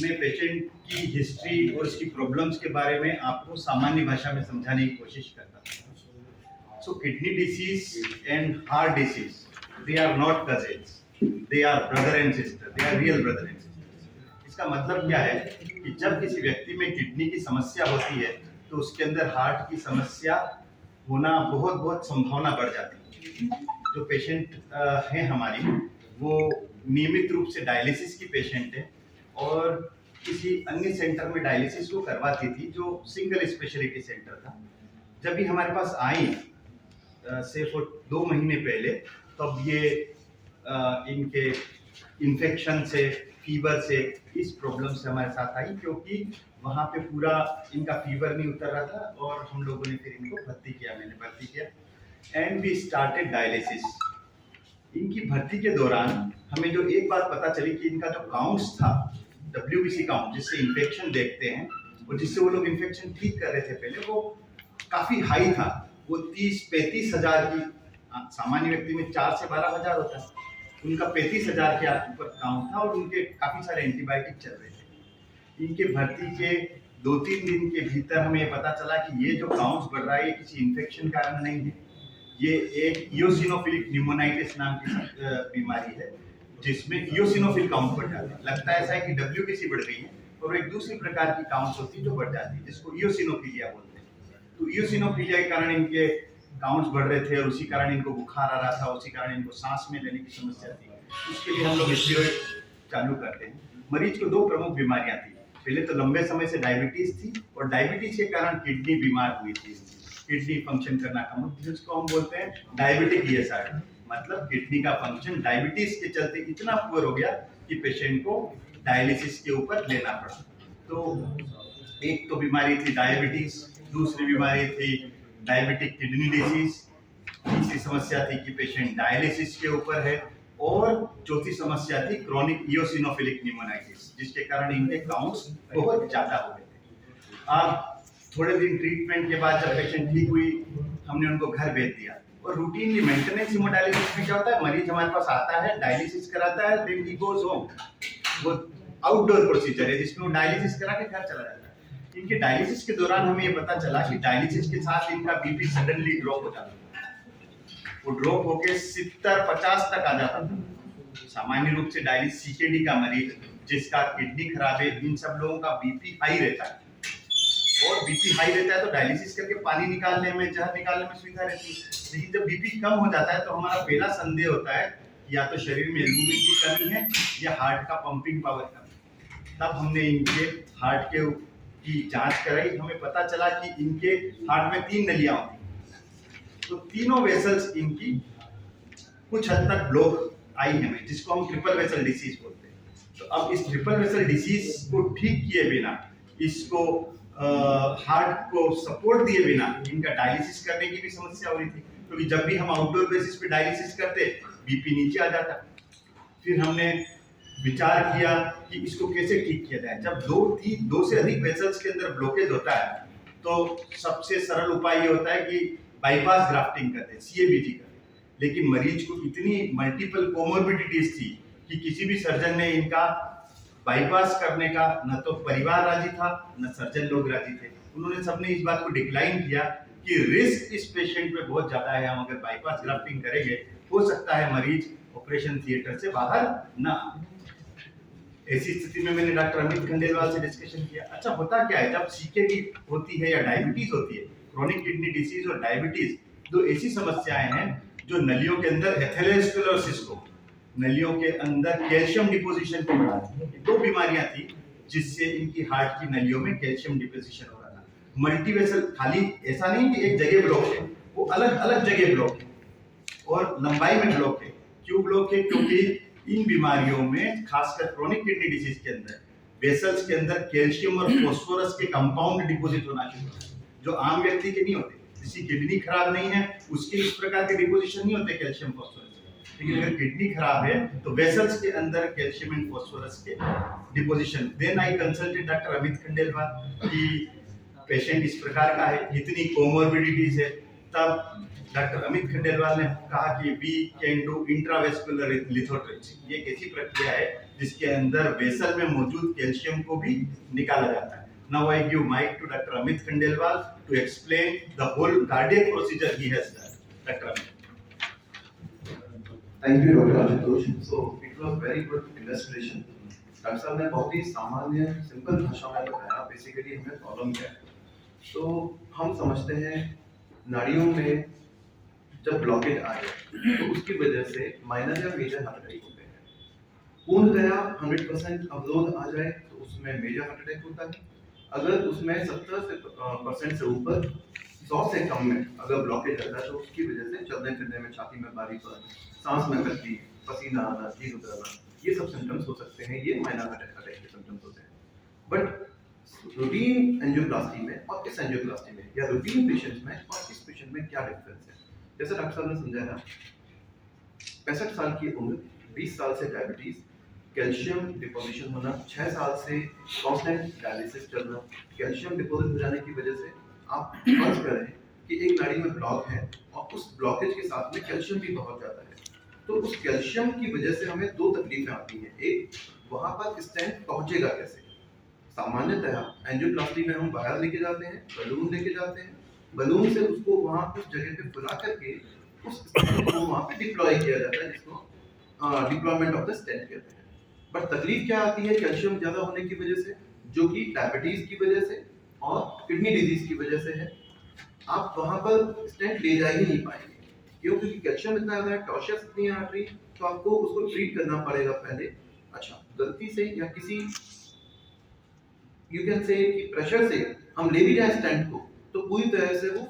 मैं पेशेंट की हिस्ट्री और उसकी प्रॉब्लम्स के बारे में आपको सामान्य भाषा में समझाने की कोशिश करता हूँ। So kidney disease and heart disease, they are not cousins, they are brother and sister, they are real brother and sister. इसका मतलब क्या है कि जब किसी व्यक्ति में किडनी की समस्या होती है तो उसके अंदर हार्ट की समस्या होना बहुत बहुत संभावना बढ़ जाती है। जो पेशेंट हैं हमारी, वो नियमित रूप से डायलिसिस की पेशेंट है और किसी अन्य सेंटर में डायलिसिस को करवाती थी जो सिंगल स्पेशलिटी सेंटर था। जब भी हमारे पास आई से 2 महीने पहले, तब ये इनके इन्फेक्शन से, फीवर से, इस प्रॉब्लम से हमारे साथ आई, क्योंकि वहाँ पे पूरा इनका फीवर नहीं उतर रहा था और हम लोगों ने फिर इनको भर्ती किया, मैंने भर्ती किया एंड वी स्टार्टेड डायलिसिस। इनकी भर्ती के दौरान हमें जो एक बात पता चली कि इनका जो काउंट्स था, WBC काउंट जिससे इन्फेक्शन देखते हैं और जिससे वो लोग इन्फेक्शन ठीक कर रहे थे पहले, वो काफ़ी हाई था। वो 30-35 हज़ार की, सामान्य व्यक्ति में 4 से 12 हज़ार होता है, उनका 35 हज़ार के ऊपर काउंट था और उनके काफ़ी सारे एंटीबायोटिक चल रहे थे। इनके भर्ती के 2-3 दिन के भीतर हमें ये पता चला कि ये जो काउंट्स बढ़ रहा है ये किसी इन्फेक्शन कारण नहीं है, ये एक इयोसिनोफिलिक न्यूमोनाइटिस नाम की बीमारी है जिसमें इयोसिनोफिल काउंट बढ़ जाता है। लगता है ऐसा है कि WBC बढ़ गई है और एक दूसरी प्रकार की काउंट्स होती है जो बढ़ जाती है, जिसको इयोसिनोफिलिया बोलते हैं। तो इयोसिनोफिलिया के कारण इनके काउंट्स बढ़ रहे थे और उसी कारण इनको बुखार आ रहा था, उसी कारण इनको सांस में लेने की समस्या थी। उसके लिए हम लोग स्टेरॉइड चालू करते हैं। मरीज को 2 प्रमुख बीमारियां थी। पहले तो लंबे समय से डायबिटीज थी और डायबिटीज के कारण किडनी बीमार हुई थी, किडनी फंक्शन करना कम होती है, जिसको हम बोलते हैं डायबिटिक ESR। मतलब किडनी का फंक्शन डायबिटीज के चलते इतना पुअर हो गया कि पेशेंट को डायलिसिस के ऊपर लेना पड़ा। तो एक तो बीमारी थी डायबिटीज, दूसरी बीमारी थी डायबिटिक किडनी डिजीज, तीसरी समस्या थी कि पेशेंट डायलिसिस के ऊपर है और चौथी समस्या थी क्रॉनिक इयोसिनोफिलिक न्यूमोनाइटिस, जिसके कारण इनके काउंट्स बहुत ज्यादा हो गए थे। अब थोड़े दिन ट्रीटमेंट के बाद जब पेशेंट ठीक हुई, हमने उनको घर भेज दिया और रूटीनली मेंटेनेंस हेमोडायलिसिस में क्या होता है, मरीज हमारे पास आता है, डायलिसिस कराता है, देन ही गोज होम। वो आउटडोर प्रोसीजर है जिसमें वो डायलिसिस करा के घर चला जाता है। इनके डायलिसिस के दौरान हमें ये पता चला कि डायलिसिस के साथ इनका बीपी सडनली ड्रॉप हो जाता है। वो ड्रॉप होके 70-50 तक आ जाता था। सामान्य रूप से डायलिसिस CKD का मरीज जिसका किडनी खराब है, इन सब लोगों का बीपी हाई रहता है और बीपी हाई रहता है तो डायलिसिस करके पानी निकालने में, जहर निकालने में सुविधा रहती है। लेकिन जब बीपी कम हो जाता है तो हमारा पहला संदेह होता है या तो शरीर में एल्बुमिन की कमी है या हार्ट का पंपिंग पावर कम है। तब हमने इनके हार्ट के की जांच कराई, हमें पता चला कि इनके हार्ट में 3 नलियां होती हैं। तो तीनों वेसल्स इनकी कुछ हद तक ब्लॉक आई हमें, जिसको हम ट्रिपल वेसल डिसीज बोलते हैं। तो अब इस ट्रिपल वेसल डिसीज को ठीक किए बिना, इसको हार्ट को सपोर्ट दिए बिना इनका डायलिसिस करने की भी समस्या हो रही थी, क्योंकि जब भी हम आउटडोर बेसिस पे डायलिसिस करते बीपी नीचे आ जाता। फिर हमने विचार किया कि इसको कैसे ठीक किया जाए। जब 2 से अधिक वेसल्स के अंदर ब्लॉकेज होता है तो सबसे सरल उपाय ये होता है कि बाईपास ग्राफ्टिंग करते हैं, CABG करते हैं। लेकिन मरीज को इतनी मल्टीपल कोमोर्बिडिटीज थी कि किसी भी सर्जन ने इनका बाईपास करने का न तो परिवार राजी था, न सर्जन लोग राजी थे। उन्होंने सबने इस बात को डिक्लाइन किया कि रिस्क इस पेशेंट में बहुत ज्यादा है, हम अगर बाईपास ग्राफ्टिंग करेंगे हो सकता है मरीज ऑपरेशन थिएटर से बाहर ना। ऐसी स्थिति में मैंने डॉक्टर अमित खंडेलवाल से डिस्कशन किया। अच्छा, होता क्या है जब CKD होती है या डायबिटीज होती है, क्रोनिक किडनी डिसीज और डायबिटीज 2 ऐसी समस्याएं हैं जो नलियों के अंदर एथेरोस्क्लेरोसिस को, नलियों के अंदर कैल्शियम डिपोजिशन को बढ़ाती है। 2 बीमारियां थी जिससे इनकी हार्ट की नलियों में कैल्शियम डिपोजिशन हो रहा था। मल्टीवेसल, खाली ऐसा नहीं कि एक जगह ब्लॉक है, वो अलग अलग जगह ब्लॉक है और लंबाई में ब्लॉक है। क्यों ब्लॉक है? क्योंकि इन बीमारियों में, खासकर क्रोनिक किडनी डिसीज के अंदर, वेसल्स के अंदर कैल्शियम और फास्फोरस के कंपाउंड डिपोजिट होना शुरू होते हैं, जो आम व्यक्ति के नहीं होते। किसी किडनी खराब नहीं है उसके इस प्रकार के डिपोजिशन नहीं होते कैल्शियम फास्फोरस। लेकिन अगर किडनी खराब है तो वेसल्स के अंदर कैल्शियम एंड फास्फोरस के deposition. Then I consulted doctor Amit Khandelwal कि पेशेंट इस प्रकार का है, इतनी कोमोर्बिडिटीज है। तब डॉक्टर अमित खंडेलवाल ने कहा कि we can do intravascular lithotripsy. ये एक ऐसी प्रक्रिया है जिसके अंदर वेसल में मौजूद कैल्शियम को भी निकाला जाता है. Now I give mic to Dr. Amit Khandelwal to explain the whole cardiac procedure he has done. Dr. Amit. Thank you, Dr. Ashutosh. So it was very good illustration. Doctor साहब ने बहुत ही सामान्य simple भाषा में बताया basically हमें problem क्या है. तो हम समझते हैं नाड़ियों में जब ब्लॉकेज आ जाए तो उसकी वजह से माइनर या मेजर हार्ट अटैक होते हैं. पूर्णतया 100% अवरोध आ जाए तो उसमें मेजर हार्ट अटैक होता है. अगर उसमें 70% से ऊपर 100 से कम में अगर ब्लॉकेज रहता है तो उसकी वजह से चलने फिरने में छाती में भारीपन, सांस में तकलीफ, पसीना आना, जी उतरना, ये सब सिम्टम्स हो सकते हैं. ये माइनर हार्ट अटैक के सिम्टम्स होते हैं. बट रूटीन एंजियोप्लास्टी में और इस एंजियोप्लास्टी में या रूटीन पेशेंट्स में और इस पेशेंट में क्या डिफरेंस है. जैसे डॉक्टर साहब ने समझाया 65 साल की उम्र, 20 साल से डायबिटीज, कैल्शियम डिपोजिशन होना, 6 साल से कांस्टेंट डायलिसिस चलना. कैल्शियम डिपोजिट हो जाने की वजह से आप फर्ज करें कि एक नाड़ी में ब्लॉक है और उस ब्लॉकेज के साथ में कैल्शियम भी पहुंच जाता है. तो उस कैल्शियम की वजह से हमें दो तकलीफें आती हैं. एक, वहां पर स्टेंट पहुंचेगा कैसे. सामान्यतः एंजियोप्लास्टी में हम वायर लेके जाते हैं, बलून लेके जाते हैं, बलून से उसको वहां उस जगह पे फुला करके उस स्टेंट को वहां पे डिप्लॉय किया जाता है, जिसको डिप्लॉयमेंट ऑफ द स्टेंट कहते हैं. बट तकलीफ क्या आती है कैल्शियम ज्यादा होने की वजह से, जो कि डायबिटीज की वजह से और किडनी डिजीज की वजह से है. आप वहां पर स्टेंट ले जा ही नहीं पाएंगे. क्यों? क्योंकि कैल्शियम इतना ज्यादा है, टॉर्शस इतनी आर्टरी, तो आपको उसको ट्रीट करना पड़ेगा पहले. अच्छा, गलती से या किसी यू कैन से कि प्रेशर से हम ले भी जाए स्टेंट को तो पूरी तरह से वो